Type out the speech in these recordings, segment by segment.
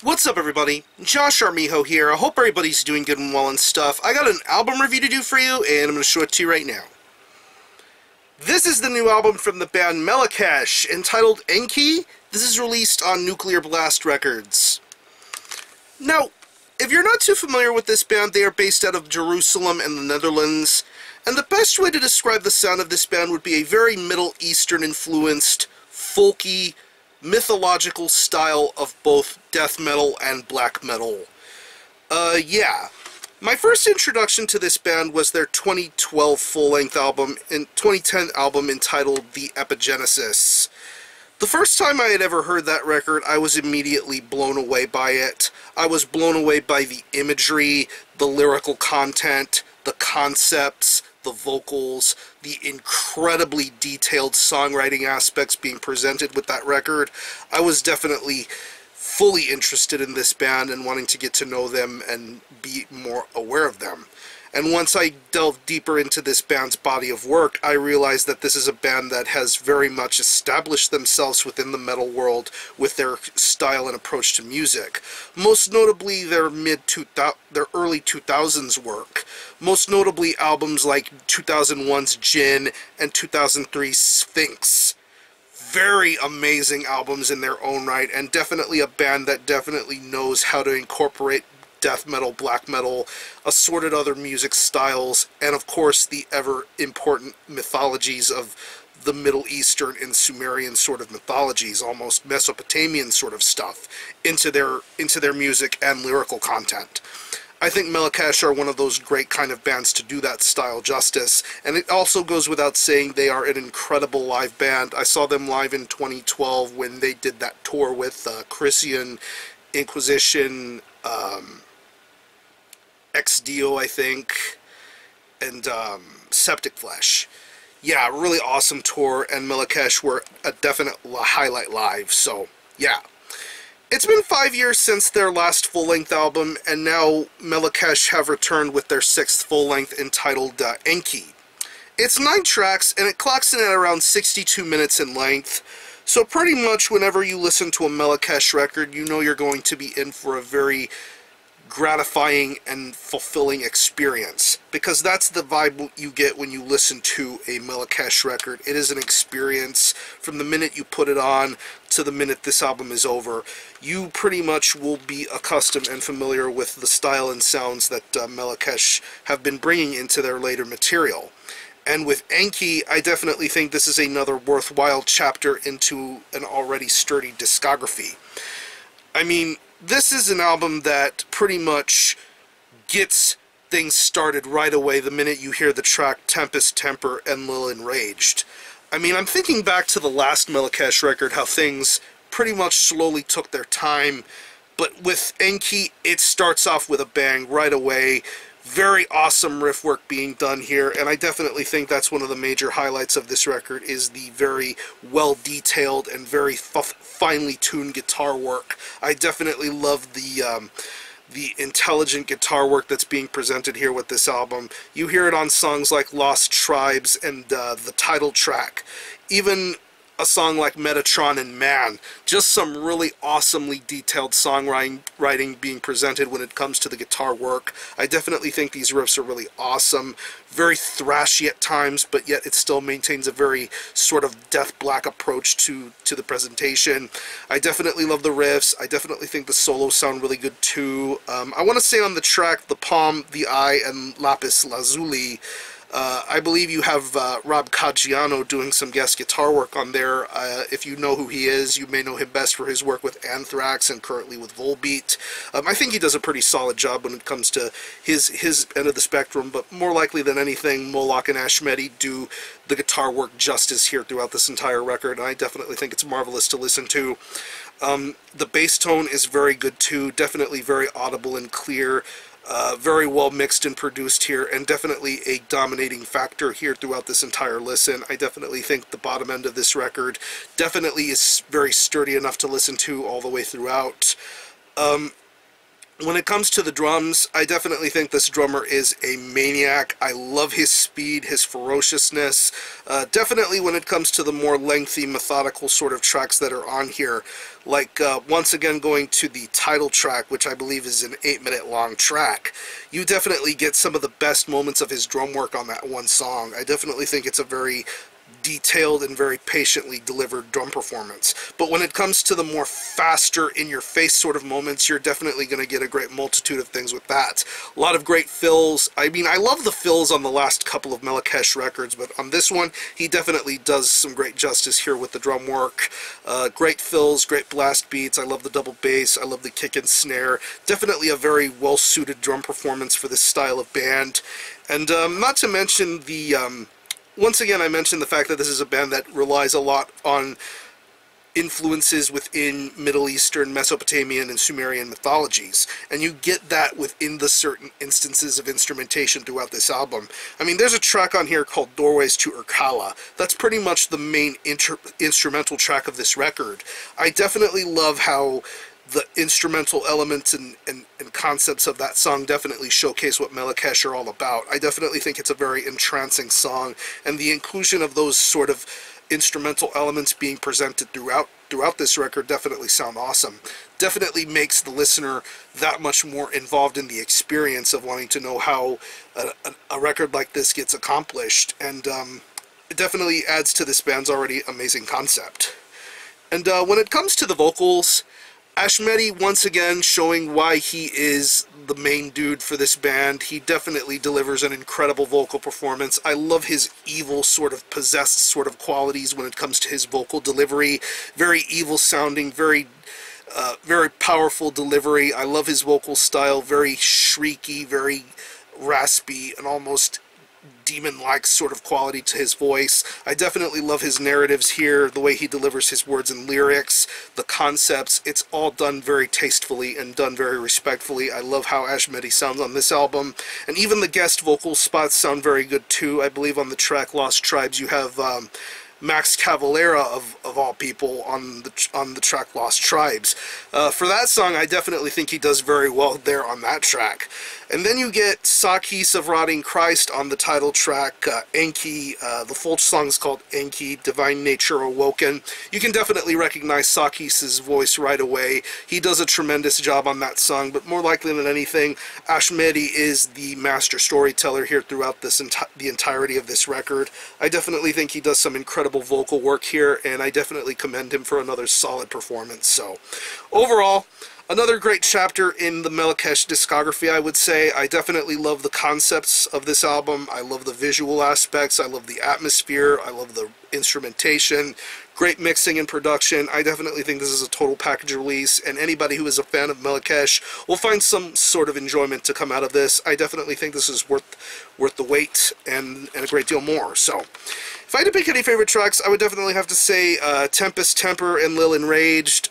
What's up, everybody? Josh Armijo here. I hope everybody's doing good and well and stuff. I got an album review to do for you, and I'm going to show it to you right now. This is the new album from the band Melechesh, entitled Enki. This is released on Nuclear Blast Records. Now, if you're not too familiar with this band, they are based out of Jerusalem and the Netherlands, and the best way to describe the sound of this band would be a very Middle Eastern-influenced, folky, mythological style of both death metal and black metal. Yeah. My first introduction to this band was their 2012 full-length album, and 2010 album entitled The Epigenesis. The first time I had ever heard that record, I was immediately blown away by it. I was blown away by the imagery, the lyrical content, the concepts, the vocals, the incredibly detailed songwriting aspects being presented with that record. I was definitely fully interested in this band and wanting to get to know them and be more aware of them. And once I delved deeper into this band's body of work, I realized that this is a band that has very much established themselves within the metal world with their style and approach to music. Most notably their early 2000s work. Most notably albums like 2001's Jinn and 2003's Sphinx. Very amazing albums in their own right, and definitely a band that definitely knows how to incorporate death metal, black metal, assorted other music styles, and of course the ever-important mythologies of the Middle Eastern and Sumerian sort of mythologies, almost Mesopotamian sort of stuff, into their music and lyrical content. I think Melechesh are one of those great kind of bands to do that style justice, and it also goes without saying they are an incredible live band. I saw them live in 2012 when they did that tour with Christian Inquisition, Ex-Dio, I think, and Septic Flesh. Yeah, really awesome tour, and Melechesh were a definite highlight live, so yeah. It's been 5 years since their last full-length album, and now Melechesh have returned with their 6th full-length entitled Enki. It's 9 tracks, and it clocks in at around 62 minutes in length, so pretty much whenever you listen to a Melechesh record, you know you're going to be in for a very gratifying and fulfilling experience, because that's the vibe you get when you listen to a Melechesh record. It is an experience from the minute you put it on to the minute this album is over. You pretty much will be accustomed and familiar with the style and sounds that Melechesh have been bringing into their later material. And with Enki, I definitely think this is another worthwhile chapter into an already sturdy discography. I mean, this is an album that pretty much gets things started right away the minute you hear the track Tempest Temper and Lil Enraged. I mean, I'm thinking back to the last Melechesh record, how things pretty much slowly took their time, but with Enki, it starts off with a bang right away. Very awesome riff work being done here, and I definitely think that's one of the major highlights of this record, is the very well-detailed and very finely tuned guitar work. I definitely love the intelligent guitar work that's being presented here with this album. You hear it on songs like Lost Tribes and the title track. Even a song like Metatron and Man. Just some really awesomely detailed songwriting being presented when it comes to the guitar work. I definitely think these riffs are really awesome. Very thrashy at times, but yet it still maintains a very sort of death black approach to the presentation. I definitely love the riffs. I definitely think the solos sound really good too. I want to say on the track The Palm, The Eye, and Lapis Lazuli, I believe you have Rob Caggiano doing some guest guitar work on there. If you know who he is, you may know him best for his work with Anthrax and currently with Volbeat. I think he does a pretty solid job when it comes to his end of the spectrum, but more likely than anything, Moloch and Ashmedi do the guitar work justice here throughout this entire record, and I definitely think it's marvelous to listen to. The bass tone is very good too, definitely very audible and clear. Very well mixed and produced here, and definitely a dominating factor here throughout this entire listen. I definitely think the bottom end of this record definitely is very sturdy enough to listen to all the way throughout. When it comes to the drums, I definitely think this drummer is a maniac. I love his speed, his ferociousness. Definitely when it comes to the more lengthy, methodical sort of tracks that are on here, like once again going to the title track, which I believe is an 8-minute long track, you definitely get some of the best moments of his drum work on that one song. I definitely think it's a very detailed and very patiently delivered drum performance. But when it comes to the more faster, in-your-face sort of moments, you're definitely going to get a great multitude of things with that. A lot of great fills. I mean, I love the fills on the last couple of Melechesh records, but on this one, he definitely does some great justice here with the drum work. Great fills, great blast beats. I love the double bass. I love the kick and snare. Definitely a very well-suited drum performance for this style of band. And not to mention the... once again, I mentioned the fact that this is a band that relies a lot on influences within Middle Eastern, Mesopotamian, and Sumerian mythologies, and you get that within the certain instances of instrumentation throughout this album. I mean, there's a track on here called Doorways to Urkala. That's pretty much the main instrumental track of this record. I definitely love how the instrumental elements and concepts of that song definitely showcase what Melechesh are all about. I definitely think it's a very entrancing song, and the inclusion of those sort of instrumental elements being presented throughout this record definitely sound awesome. Definitely makes the listener that much more involved in the experience of wanting to know how a record like this gets accomplished, and it definitely adds to this band's already amazing concept. And when it comes to the vocals, Ashmedi, once again, showing why he is the main dude for this band. He definitely delivers an incredible vocal performance. I love his evil, sort of possessed sort of qualities when it comes to his vocal delivery. Very evil sounding, very powerful delivery. I love his vocal style, very shrieky, very raspy, and almost demon-like sort of quality to his voice. I definitely love his narratives here, the way he delivers his words and lyrics, the concepts. It's all done very tastefully and done very respectfully. I love how Ashmedi sounds on this album, and even the guest vocal spots sound very good too. I believe on the track Lost Tribes you have Max Cavalera of all people on the track Lost Tribes. For that song, I definitely think he does very well there on that track. And then you get Sakis of Rotting Christ on the title track, Enki. The full song is called Enki, Divine Nature Awoken. You can definitely recognize Sakis' voice right away. He does a tremendous job on that song, but more likely than anything, Ashmedi is the master storyteller here throughout the entirety of this record. I definitely think he does some incredible vocal work here, and I definitely commend him for another solid performance. So, overall, another great chapter in the Melechesh discography, I would say. I definitely love the concepts of this album. I love the visual aspects. I love the atmosphere. I love the instrumentation. Great mixing and production. I definitely think this is a total package release, and anybody who is a fan of Melechesh will find some sort of enjoyment to come out of this. I definitely think this is worth the wait and a great deal more. So, if I had to pick any favorite tracks, I would definitely have to say Tempest Temper and Lil Enraged,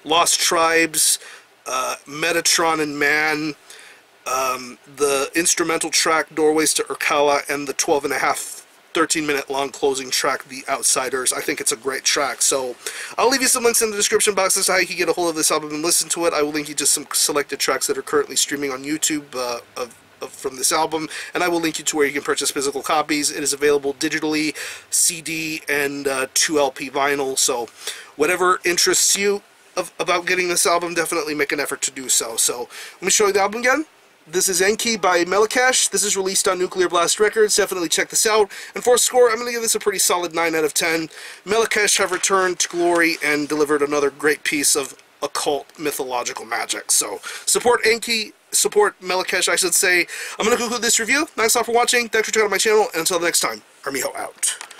Lost Tribes, Metatron and Man, the instrumental track Doorways to Urkala, and the 13-minute long closing track The Outsiders. I think it's a great track. So I'll leave you some links in the description box as to how you can get a hold of this album and listen to it. I will link you to some selected tracks that are currently streaming on YouTube from this album, and I will link you to where you can purchase physical copies. It is available digitally, CD, and 2LP vinyl, so whatever interests you about getting this album, definitely make an effort to do so. So let me show you the album again. This is Enki by Melechesh. This is released on Nuclear Blast Records. Definitely check this out. And for a score, I'm going to give this a pretty solid 9 out of 10. Melechesh have returned to glory and delivered another great piece of occult mythological magic. So support Enki, support Melechesh, I should say. I'm going to conclude this review. Thanks all for watching. Thanks for checking out my channel. And until next time, Armijo out.